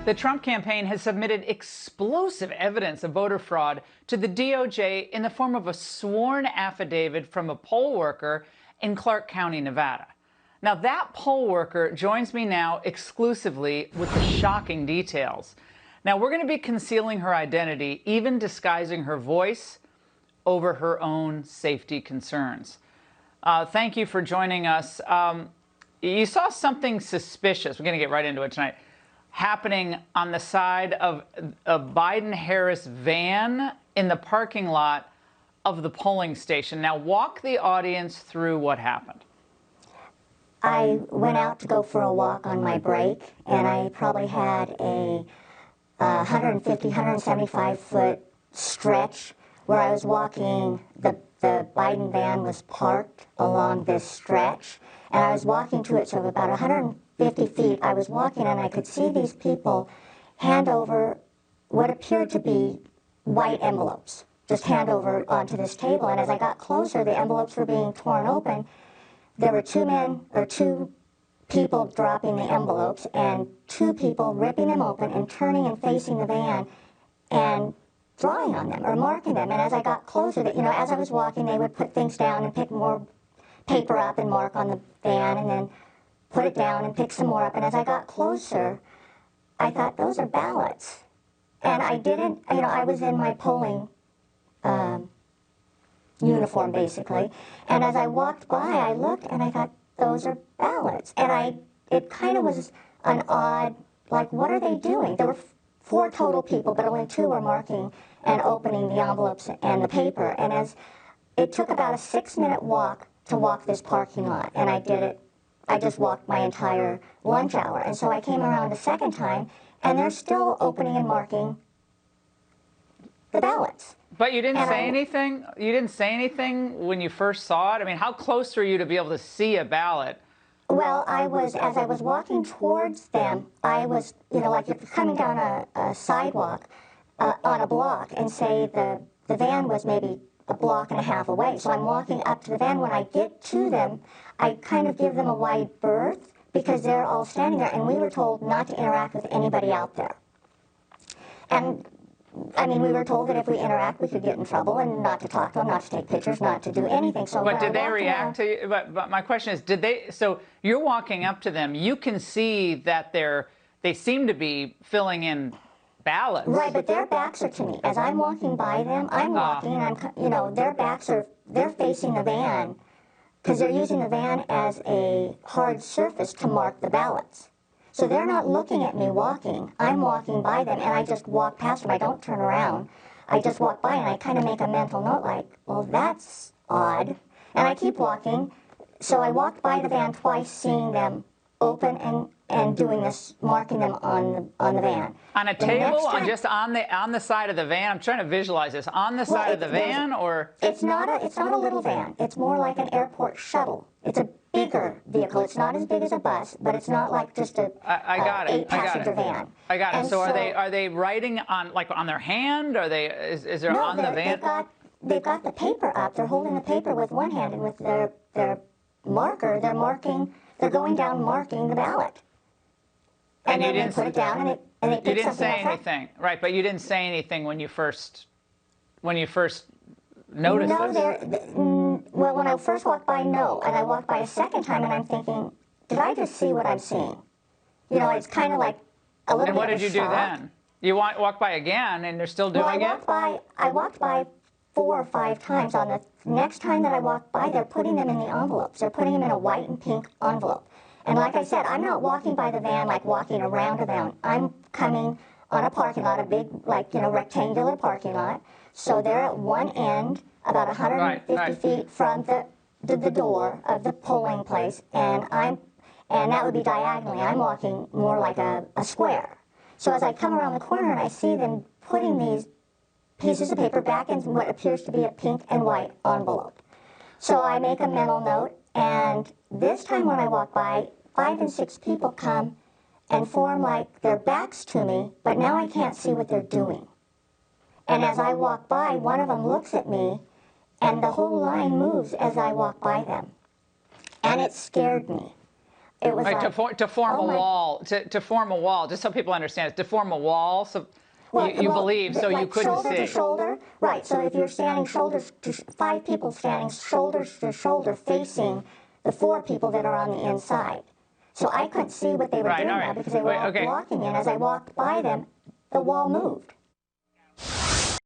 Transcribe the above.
The Trump campaign has submitted explosive evidence of voter fraud to the DOJ in the form of a sworn affidavit from a poll worker in Clark County, Nevada. Now, that poll worker joins me now exclusively with the shocking details. Now, we're going to be concealing her identity, even disguising her voice over her own safety concerns. Thank you for joining us. You saw something suspicious. We're going to get right into it tonight. Happening on the side of a Biden-Harris van in the parking lot of the polling station. Now, walk the audience through what happened. I went out to go for a walk on my break, and I probably had a 150, 175-foot stretch where I was walking. The Biden van was parked along this stretch, and I was walking to it, so about 150 feet, I was walking, and I could see these people hand over what appeared to be white envelopes, just hand over onto this table. And as I got closer, the envelopes were being torn open. There were two people dropping the envelopes and two people ripping them open and turning and facing the van and drawing on them or marking them. And as I got closer, as I was walking, they would put things down and pick more paper up and mark on the van and then put it down and pick some more up. And as I got closer, I thought, those are ballots. And I didn't, I was in my polling uniform, basically. And as I walked by, I looked and I thought, those are ballots. And it kind of was an odd, like, what are they doing? There were 4 total people, but only 2 were marking and opening the envelopes and the paper. And as it took about a 6-minute walk to walk this parking lot, and I did it. I just walked my entire lunch hour. And so I came around a second time, and they're still opening and marking the ballots. But you didn't say anything? You didn't say anything when you first saw it? I mean, how close were you to be able to see a ballot? Well, as I was walking towards them, I was, like if you're coming down a sidewalk on a block, and say the van was maybe a block and a half away. So I'm walking up to the van. When I get to them, I kind of give them a wide berth because they're all standing there, and we were told not to interact with anybody out there. And I mean, we were told that if we interact, we could get in trouble, and not to talk to them, not to take pictures, not to do anything. So, but did they react to you? But my question is, did they? So you're walking up to them. You can see that they seem to be filling in ballots. Right, but their backs are to me. As I'm walking by them, I'm walking, and they're facing the van because they're using the van as a hard surface to mark the ballots. So they're not looking at me walking. I'm walking by them, and I just walk past them. I don't turn around. I just walk by, and I kind of make a mental note like, well, that's odd. And I keep walking. So I walked by the van twice, seeing them open and doing this, marking them on the van. On a table, or just on the side of the van? I'm trying to visualize this. On the side of the van, or? It's not a little van. It's more like an airport shuttle. It's a bigger vehicle. It's not as big as a bus, but it's not like just a 8-passenger van. I got it. So are they writing on their hand? Are they is there on the van? They've got the paper up. They're holding the paper with one hand, and with their marker, they're marking. They're going down marking the ballot. And then they put it down, and it picks something else up. You didn't say anything, right? But you didn't say anything when you first noticed this? Well, when I first walked by, no. And I walked by a second time, and I'm thinking, did I just see what I'm seeing? It's kind of like a little bit of a shock. And what did you do then? You walk by again, and they're still doing it? I walked by 4 or 5 times. On the next time that I walked by, they're putting them in the envelopes. They're putting them in a white and pink envelope. And like I said, I'm not walking by the van like walking around a van. I'm coming on a parking lot, a big, rectangular parking lot. So they're at one end, about 150 feet from the door of the polling place, and that would be diagonally. I'm walking more like a square. So as I come around the corner and I see them putting these pieces of paper back in what appears to be a pink and white envelope. So I make a mental note, and this time when I walk by, 5 and 6 people come and form like their backs to me, but now I can't see what they're doing. And as I walk by, one of them looks at me, and the whole line moves as I walk by them. And it scared me. It was Right, like, to form oh a my- wall, to form a wall, just so people understand, to form a wall, so you believe, so like you couldn't shoulder see. to shoulder, right? So if you're standing shoulders to 5 people standing shoulders to shoulder facing the 4 people that are on the inside. So I couldn't see what they were Right, doing all now right. because they were all Okay. blocking, and as I walked by them, the wall moved.